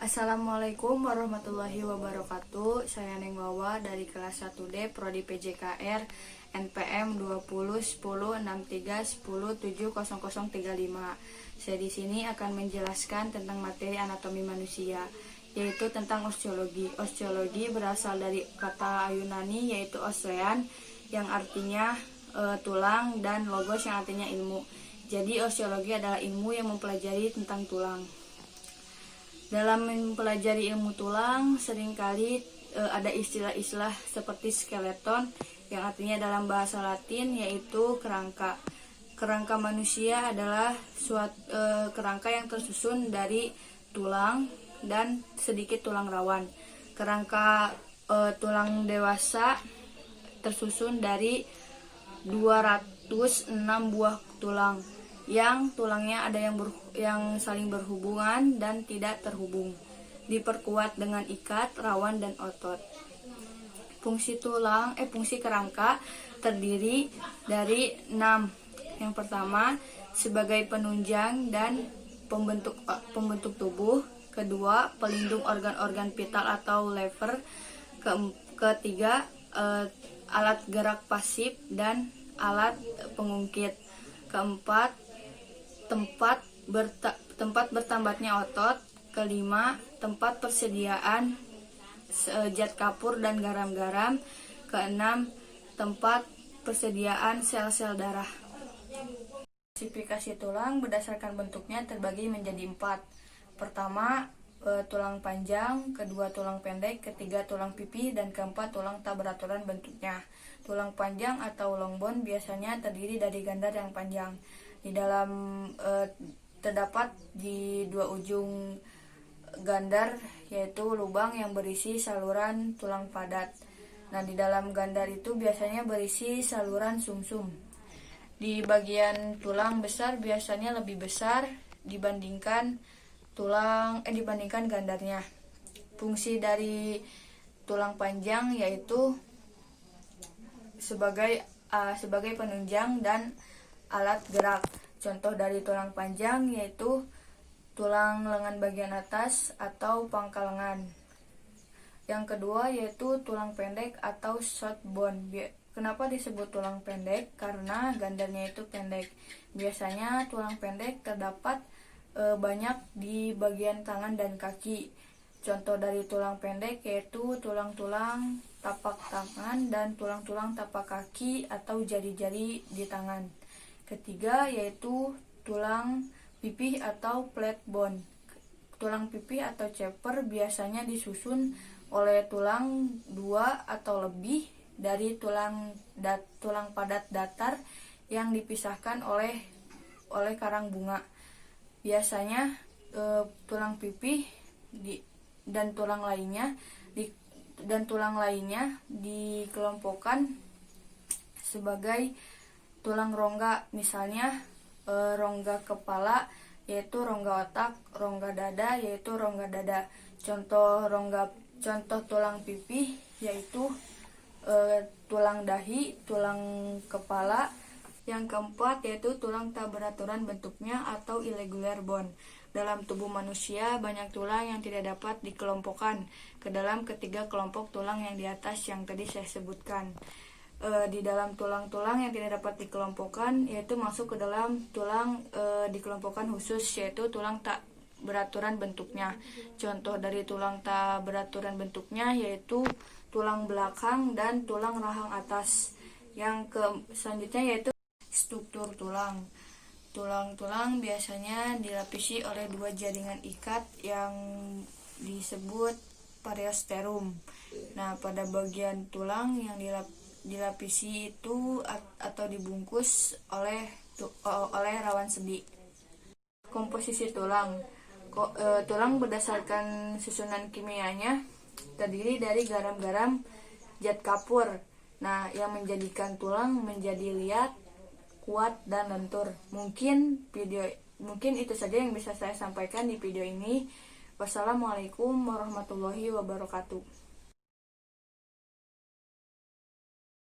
Assalamualaikum warahmatullahi wabarakatuh. Saya Neng Wawa dari kelas 1D Prodi PJKR NPM 20106310700035. Saya di sini akan menjelaskan tentang materi anatomi manusia, yaitu tentang osteologi. Osteologi berasal dari kata Yunani yaitu ostean yang artinya tulang dan logos yang artinya ilmu. Jadi osteologi adalah ilmu yang mempelajari tentang tulang. Dalam mempelajari ilmu tulang, seringkali ada istilah-istilah seperti skeleton yang artinya dalam bahasa Latin yaitu kerangka. Kerangka manusia adalah kerangka yang tersusun dari tulang dan sedikit tulang rawan. Kerangka tulang dewasa tersusun dari 206 buah tulang, yang tulangnya ada yang saling berhubungan dan tidak terhubung, diperkuat dengan ikat, rawan, dan otot. Fungsi kerangka terdiri dari 6. Yang pertama, sebagai penunjang dan pembentuk tubuh. Kedua, pelindung organ-organ vital atau lever. Ketiga, alat gerak pasif dan alat pengungkit. Keempat, tempat bertambatnya otot. Kelima, tempat persediaan zat kapur dan garam-garam. Keenam, tempat persediaan sel-sel darah. Klasifikasi tulang berdasarkan bentuknya terbagi menjadi 4. Pertama, tulang panjang. Kedua, tulang pendek. Ketiga, tulang pipi. Dan keempat, tulang tak beraturan bentuknya. Tulang panjang atau long bone biasanya terdiri dari gandar yang panjang. Di dalam terdapat di dua ujung gandar yaitu lubang yang berisi saluran tulang padat. Nah, di dalam gandar itu biasanya berisi saluran sumsum. Di bagian tulang besar biasanya lebih besar dibandingkan gandarnya. Fungsi dari tulang panjang yaitu sebagai penunjang dan alat gerak. Contoh dari tulang panjang yaitu tulang lengan bagian atas atau pangkal lengan. Yang kedua yaitu tulang pendek atau short bone. Kenapa disebut tulang pendek? Karena gandarnya itu pendek. Biasanya tulang pendek terdapat banyak di bagian tangan dan kaki. Contoh dari tulang pendek yaitu tulang-tulang tapak tangan dan tulang-tulang tapak kaki atau jari-jari di tangan. Ketiga yaitu tulang pipih atau flat bone. Tulang pipih atau ceper biasanya disusun oleh tulang 2 atau lebih dari tulang padat datar yang dipisahkan oleh karang bunga. Biasanya tulang pipih dan tulang lainnya dikelompokkan sebagai tulang rongga, misalnya rongga kepala yaitu rongga otak, rongga dada yaitu rongga dada. Contoh tulang pipih yaitu tulang dahi, tulang kepala. Yang keempat yaitu tulang tak beraturan bentuknya atau irregular bone. Dalam tubuh manusia banyak tulang yang tidak dapat dikelompokkan ke dalam ketiga kelompok tulang yang di atas yang tadi saya sebutkan. Di dalam tulang-tulang yang tidak dapat dikelompokkan yaitu masuk ke dalam tulang dikelompokkan khusus, yaitu tulang tak beraturan bentuknya. Contoh dari tulang tak beraturan bentuknya yaitu tulang belakang dan tulang rahang atas. Selanjutnya yaitu struktur tulang. Tulang-tulang biasanya dilapisi oleh 2 jaringan ikat yang disebut periosteum. Nah, pada bagian tulang yang dilapisi itu atau dibungkus oleh rawan sendi. Komposisi tulang. Tulang berdasarkan susunan kimianya terdiri dari garam-garam zat kapur. Nah, yang menjadikan tulang menjadi liat, kuat, dan lentur. Mungkin itu saja yang bisa saya sampaikan di video ini. Wassalamualaikum warahmatullahi wabarakatuh.